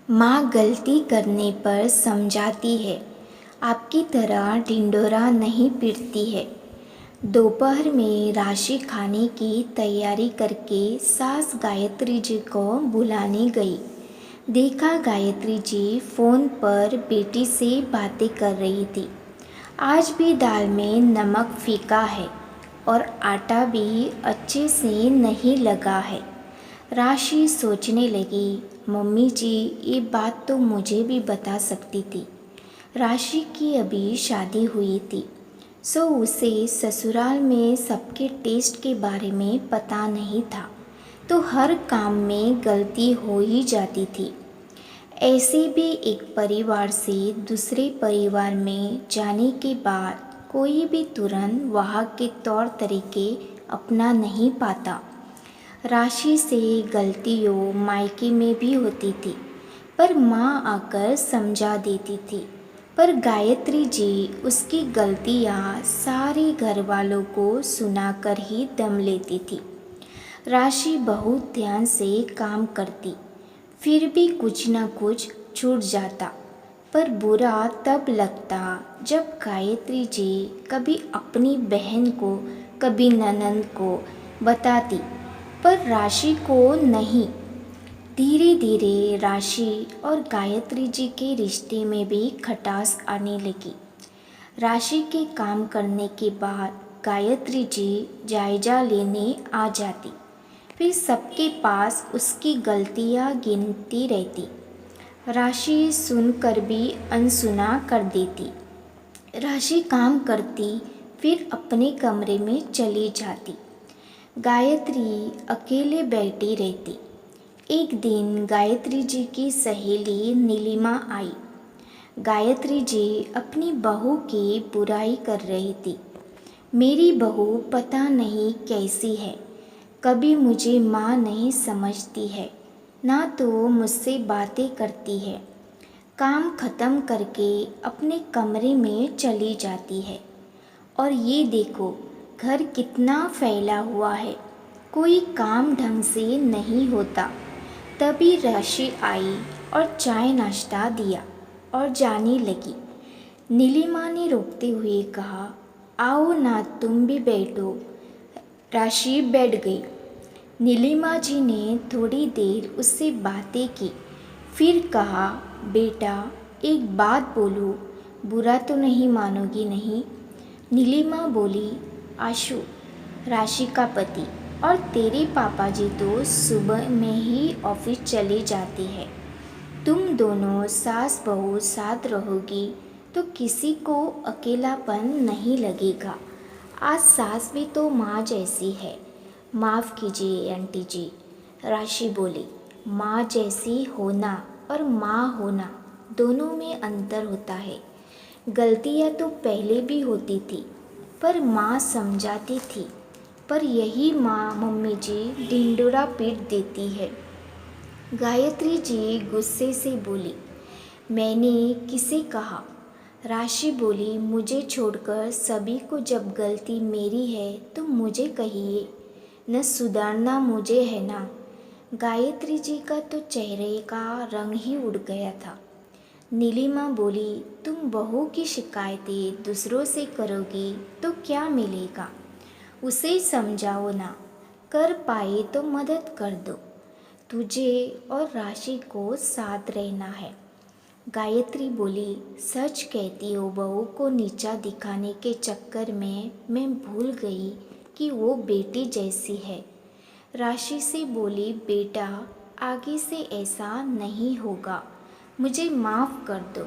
माँ गलती करने पर समझाती है, आपकी तरह ढिंढोरा नहीं पीटती है। दोपहर में राशि खाने की तैयारी करके सास गायत्री जी को बुलाने गई। देखा गायत्री जी फ़ोन पर बेटी से बातें कर रही थी। आज भी दाल में नमक फीका है और आटा भी अच्छे से नहीं लगा है। राशि सोचने लगी, मम्मी जी ये बात तो मुझे भी बता सकती थी। राशि की अभी शादी हुई थी, सो उसे ससुराल में सबके टेस्ट के बारे में पता नहीं था, तो हर काम में गलती हो ही जाती थी। ऐसे भी एक परिवार से दूसरे परिवार में जाने के बाद कोई भी तुरंत वहाँ के तौर तरीके अपना नहीं पाता। राशि से गलतियों मायके में भी होती थी, पर माँ आकर समझा देती थी। पर गायत्री जी उसकी गलतियाँ सारे घर वालों को सुनाकर ही दम लेती थी। राशि बहुत ध्यान से काम करती, फिर भी कुछ न कुछ छूट जाता। पर बुरा तब लगता जब गायत्री जी कभी अपनी बहन को, कभी ननंद को बताती, पर राशि को नहीं। धीरे धीरे राशि और गायत्री जी के रिश्ते में भी खटास आने लगी। राशि के काम करने के बाद गायत्री जी जायजा लेने आ जाती, फिर सबके पास उसकी गलतियाँ गिनती रहती। राशि सुनकर भी अनसुना कर देती। राशि काम करती, फिर अपने कमरे में चली जाती। गायत्री अकेले बैठी रहती। एक दिन गायत्री जी की सहेली नीलिमा आई। गायत्री जी अपनी बहू की बुराई कर रही थी। मेरी बहू पता नहीं कैसी है, कभी मुझे माँ नहीं समझती है, ना तो मुझसे बातें करती है। काम खत्म करके अपने कमरे में चली जाती है। और ये देखो घर कितना फैला हुआ है, कोई काम ढंग से नहीं होता। तभी राशि आई और चाय नाश्ता दिया और जाने लगी। नीलिमा ने रोकते हुए कहा, आओ ना तुम भी बैठो। राशि बैठ गई। नीलिमा जी ने थोड़ी देर उससे बातें की, फिर कहा, बेटा एक बात बोलूं, बुरा तो नहीं मानोगी नहीं? नीलिमा बोली, आशु राशि का पति और तेरे पापा जी तो सुबह में ही ऑफिस चले जाते हैं। तुम दोनों सास बहू साथ रहोगी तो किसी को अकेलापन नहीं लगेगा। आज सास भी तो माँ जैसी है। माफ़ कीजिए आंटी जी, राशि बोली। माँ जैसी होना और माँ होना दोनों में अंतर होता है। गलतियाँ तो पहले भी होती थी, पर माँ समझाती थी, पर यही माँ मम्मी जी ढिंढोरा पीट देती है। गायत्री जी गुस्से से बोली, मैंने किसे कहा? राशि बोली, मुझे छोड़कर सभी को जब गलती मेरी है तो मुझे कहिए, न सुधारना मुझे है ना। गायत्री जी का तो चेहरे का रंग ही उड़ गया था। नीलिमा बोली, तुम बहू की शिकायतें दूसरों से करोगी तो क्या मिलेगा? उसे समझाओ ना, कर पाए तो मदद कर दो। तुझे और राशि को साथ रहना है। गायत्री बोली, सच कहती हो, बहू को नीचा दिखाने के चक्कर में मैं भूल गई कि वो बेटी जैसी है। राशि से बोली, बेटा आगे से ऐसा नहीं होगा, मुझे माफ़ कर दो।